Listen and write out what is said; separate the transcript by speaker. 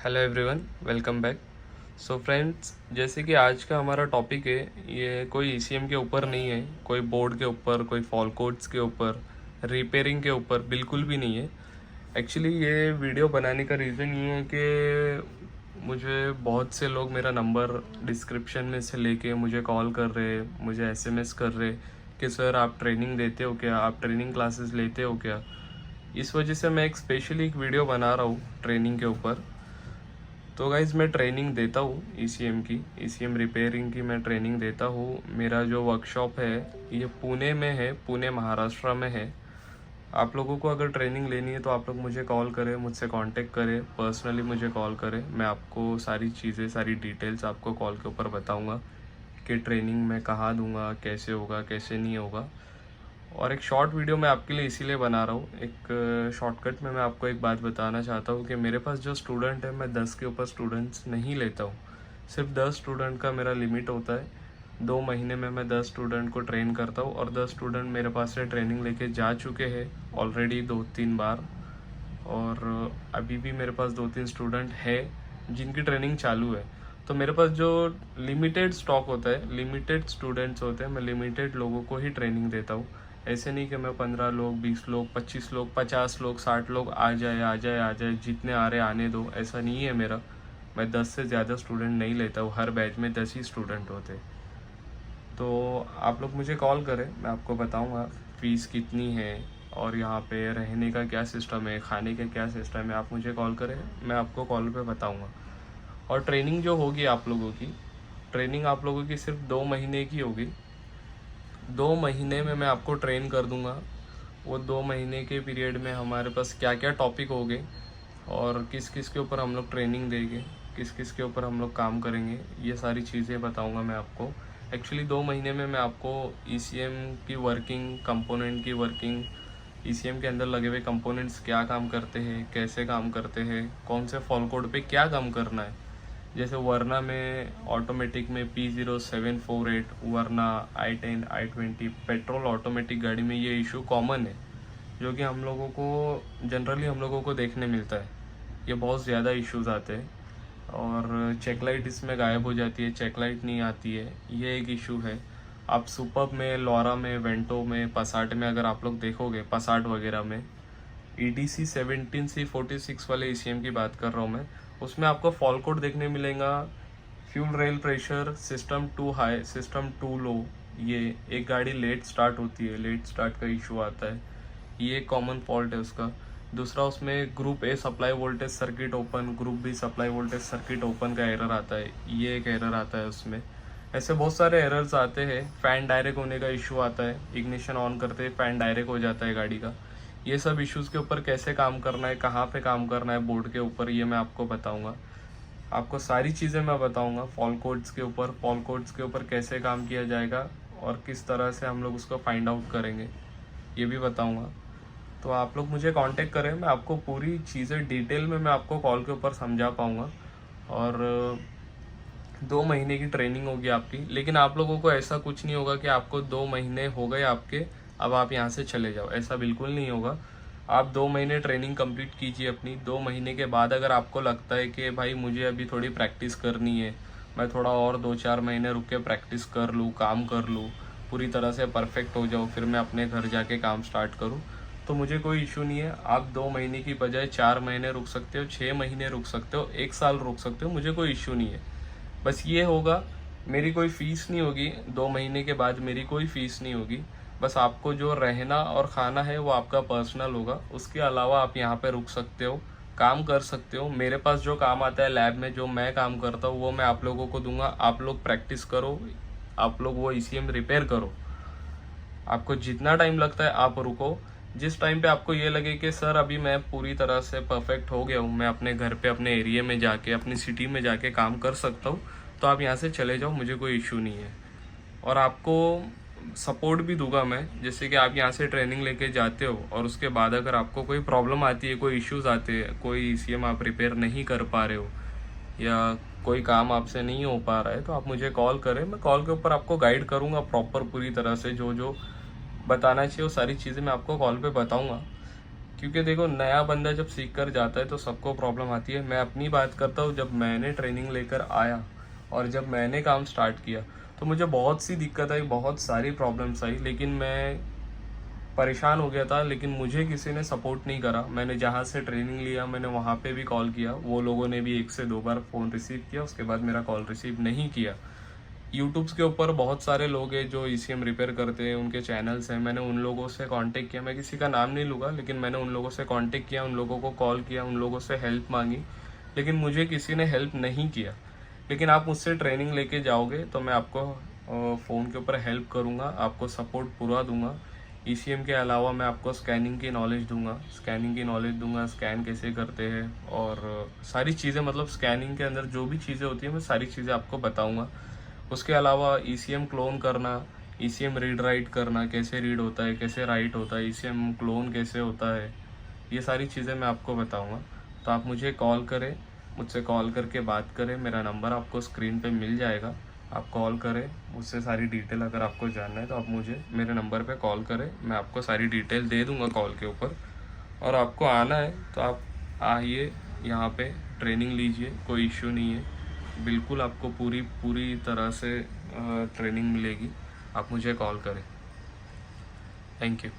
Speaker 1: Hello everyone, welcome back. So friends, जैसे कि आज का हमारा टॉपिक है, ये कोई ईसीएम के ऊपर नहीं है, कोई बोर्ड के ऊपर, कोई फॉल कोड्स के ऊपर, रिपेयरिंग के ऊपर बिल्कुल भी नहीं है। एक्चुअली ये वीडियो बनाने का रीज़न ये है कि मुझे बहुत से लोग मेरा नंबर डिस्क्रिप्शन में से लेके मुझे कॉल कर रहे, मुझे एसएमएस कर रहे कि सर आप ट्रेनिंग देते हो क्या, आप ट्रेनिंग क्लासेस लेते हो क्या। इस वजह से मैं एक स्पेशली एक वीडियो बना रहा हूँ ट्रेनिंग के ऊपर। तो गाइज़, मैं ट्रेनिंग देता हूँ ईसीएम की, ईसीएम रिपेयरिंग की मैं ट्रेनिंग देता हूँ। मेरा जो वर्कशॉप है ये पुणे में है, पुणे महाराष्ट्र में है। आप लोगों को अगर ट्रेनिंग लेनी है तो आप लोग मुझे कॉल करें, मुझसे कांटेक्ट करें, पर्सनली मुझे कॉल करें। मैं आपको सारी चीज़ें, सारी डिटेल्स आपको कॉल के ऊपर बताऊँगा कि ट्रेनिंग मैं कहाँ दूँगा, कैसे होगा, कैसे नहीं होगा। और एक शॉर्ट वीडियो मैं आपके लिए इसीलिए बना रहा हूँ, एक शॉर्टकट में मैं आपको एक बात बताना चाहता हूँ कि मेरे पास जो स्टूडेंट है, मैं 10 के ऊपर स्टूडेंट्स नहीं लेता हूँ। सिर्फ 10 स्टूडेंट का मेरा लिमिट होता है। 2 महीने में मैं 10 स्टूडेंट को ट्रेन करता हूँ और 10 स्टूडेंट मेरे पास से ट्रेनिंग लेके जा चुके हैं ऑलरेडी 2-3 बार। और अभी भी मेरे पास 2-3 स्टूडेंट है जिनकी ट्रेनिंग चालू है। तो मेरे पास जो लिमिटेड स्टॉक होता है, लिमिटेड स्टूडेंट्स होते हैं, मैं लिमिटेड लोगों को ही ट्रेनिंग देता हूँ। ऐसे नहीं कि मैं 15 लोग, 20 लोग, 25 लोग, 50 लोग, 60 लोग आ जाए आ जाए आ जाए, जितने आ रहे आने दो, ऐसा नहीं है मेरा। मैं 10 से ज़्यादा स्टूडेंट नहीं लेता हूँ, हर बैच में 10 ही स्टूडेंट होते हैं। तो आप लोग मुझे कॉल करें, मैं आपको बताऊंगा फ़ीस कितनी है और यहाँ पे रहने का क्या सिस्टम है, खाने का क्या सिस्टम है। आप मुझे कॉल करें, मैं आपको कॉल पे बताऊंगा। और ट्रेनिंग जो होगी आप लोगों की, ट्रेनिंग आप लोगों की सिर्फ 2 महीने की होगी। 2 महीने में मैं आपको ट्रेन कर दूंगा। वो 2 महीने के पीरियड में हमारे पास क्या क्या टॉपिक होंगे और किस किस के ऊपर हम लोग ट्रेनिंग देंगे, किस किस के ऊपर हम लोग काम करेंगे, ये सारी चीज़ें बताऊंगा मैं आपको। एक्चुअली 2 महीने में मैं आपको ईसीएम की वर्किंग, कंपोनेंट की वर्किंग, ईसीएम के अंदर लगे हुए कंपोनेंट्स क्या काम करते हैं, कैसे काम करते हैं, कौन से फॉल कोड पे क्या काम करना है। जैसे वरना में, ऑटोमेटिक में P0748, वरना i10, i20 पेट्रोल ऑटोमेटिक गाड़ी में ये इशू कॉमन है, जो कि हम लोगों को जनरली हम लोगों को देखने मिलता है। ये बहुत ज़्यादा इश्यूज आते हैं और चेक लाइट इसमें गायब हो जाती है, चेक लाइट नहीं आती है, ये एक इशू है। आप सुपर्ब में, लॉरा में, वेंटो में, पसाट में अगर आप लोग देखोगे, पसाट वगैरह में, EDC 17C46 वाले ECM की बात कर रहा हूँ मैं, उसमें आपको फॉल कोड देखने मिलेगा। Fuel rail pressure, system too high, system too low. ये एक गाड़ी लेट स्टार्ट होती है, लेट स्टार्ट का इशू आता है, ये एक कॉमन फॉल्ट है उसका। दूसरा, उसमें group A supply voltage circuit open, group B supply voltage circuit open का एरर आता है, ये एक एरर आता है उसमें। ऐसे बहुत सारे एरर्स आते हैं। फैन डायरेक्ट होने का इशू आता है, इग्निशन ऑन करते ही फैन डायरेक्ट हो जाता है गाड़ी का। ये सब इश्यूज़ के ऊपर कैसे काम करना है, कहाँ पे काम करना है बोर्ड के ऊपर, ये मैं आपको बताऊंगा। आपको सारी चीज़ें मैं बताऊंगा। फॉल कोड्स के ऊपर, फॉल कोड्स के ऊपर कैसे काम किया जाएगा और किस तरह से हम लोग उसको फाइंड आउट करेंगे, ये भी बताऊंगा। तो आप लोग मुझे कांटेक्ट करें, मैं आपको पूरी चीज़ें डिटेल में मैं आपको कॉल के ऊपर समझा पाऊंगा। और 2 महीने की ट्रेनिंग होगी आपकी, लेकिन आप लोगों को ऐसा कुछ नहीं होगा कि आपको 2 महीने हो गए आपके, अब आप यहाँ से चले जाओ, ऐसा बिल्कुल नहीं होगा। आप 2 महीने ट्रेनिंग कंप्लीट कीजिए अपनी। 2 महीने के बाद अगर आपको लगता है कि भाई मुझे अभी थोड़ी प्रैक्टिस करनी है, मैं थोड़ा और 2-4 महीने रुक के प्रैक्टिस कर लूँ, काम कर लूँ, पूरी तरह से परफेक्ट हो जाऊँ, फिर मैं अपने घर जाके काम स्टार्ट करूँ, तो मुझे कोई इशू नहीं है। आप 2 महीने की बजाय 4 महीने रुक सकते हो, 6 महीने रुक सकते हो, 1 साल रुक सकते हो, मुझे कोई इशू नहीं है। बस ये होगा, मेरी कोई फ़ीस नहीं होगी, 2 महीने के बाद मेरी कोई फ़ीस नहीं होगी। बस आपको जो रहना और खाना है वो आपका पर्सनल होगा। उसके अलावा आप यहाँ पे रुक सकते हो, काम कर सकते हो। मेरे पास जो काम आता है लैब में, जो मैं काम करता हूँ, वो मैं आप लोगों को दूंगा। आप लोग प्रैक्टिस करो, आप लोग वो ECM रिपेयर करो। आपको जितना टाइम लगता है आप रुको। जिस टाइम पे आपको ये लगे कि सर अभी मैं पूरी तरह से परफेक्ट हो गया हूँ, मैं अपने घर पे, अपने एरिया में जाके, अपनी सिटी में जाके काम कर सकता हूँ, तो आप यहाँ से चले जाओ, मुझे कोई इशू नहीं है। और आपको सपोर्ट भी दूंगा मैं। जैसे कि आप यहाँ से ट्रेनिंग लेके जाते हो और उसके बाद अगर आपको कोई प्रॉब्लम आती है, कोई इश्यूज आते हैं, कोई ECM आप रिपेयर नहीं कर पा रहे हो या कोई काम आपसे नहीं हो पा रहा है, तो आप मुझे कॉल करें। मैं कॉल के ऊपर आपको गाइड करूँगा प्रॉपर, पूरी तरह से जो जो बताना चाहिए वो सारी चीज़ें मैं आपको कॉल पे बताऊँगा। क्योंकि देखो नया बंदा जब सीख कर जाता है तो सबको प्रॉब्लम आती है। मैं अपनी बात करता हूँ, जब मैंने ट्रेनिंग लेकर आया और जब मैंने काम स्टार्ट किया तो मुझे बहुत सी दिक्कत आई, बहुत सारी प्रॉब्लम्स आई, लेकिन मैं परेशान हो गया था। लेकिन मुझे किसी ने सपोर्ट नहीं करा। मैंने जहाँ से ट्रेनिंग लिया मैंने वहाँ पे भी कॉल किया, वो लोगों ने भी 1 से 2 बार फ़ोन रिसीव किया, उसके बाद मेरा कॉल रिसीव नहीं किया। यूट्यूब्स के ऊपर बहुत सारे लोग हैं जो ईसीएम रिपेयर करते हैं, उनके चैनल्स हैं, मैंने उन लोगों से कांटेक्ट किया। मैं किसी का नाम नहीं लूँगा, लेकिन मैंने उन लोगों से कांटेक्ट किया, उन लोगों को कॉल किया, उन लोगों से हेल्प मांगी, लेकिन मुझे किसी ने हेल्प नहीं किया। लेकिन आप मुझसे ट्रेनिंग लेके जाओगे तो मैं आपको फ़ोन के ऊपर हेल्प करूँगा, आपको सपोर्ट पूरा दूंगा। ईसीएम के अलावा मैं आपको स्कैनिंग की नॉलेज दूंगा, स्कैन कैसे करते हैं और सारी चीज़ें, मतलब स्कैनिंग के अंदर जो भी चीज़ें होती हैं मैं सारी चीज़ें आपको बताऊंगा। उसके अलावा ईसीएम क्लोन करना, ईसीएम रीड राइट करना, कैसे रीड होता है, कैसे राइट होता है, ईसीएम क्लोन कैसे होता है, ये सारी चीज़ें मैं आपको बताऊंगा। तो आप मुझे कॉल करें, मुझसे कॉल करके बात करें। मेरा नंबर आपको स्क्रीन पे मिल जाएगा, आप कॉल करें, मुझसे सारी डिटेल अगर आपको जानना है तो आप मुझे मेरे नंबर पे कॉल करें, मैं आपको सारी डिटेल दे दूंगा कॉल के ऊपर। और आपको आना है तो आप आइए, यहाँ पे ट्रेनिंग लीजिए, कोई इश्यू नहीं है। बिल्कुल आपको पूरी पूरी तरह से ट्रेनिंग मिलेगी। आप मुझे कॉल करें। Thank you.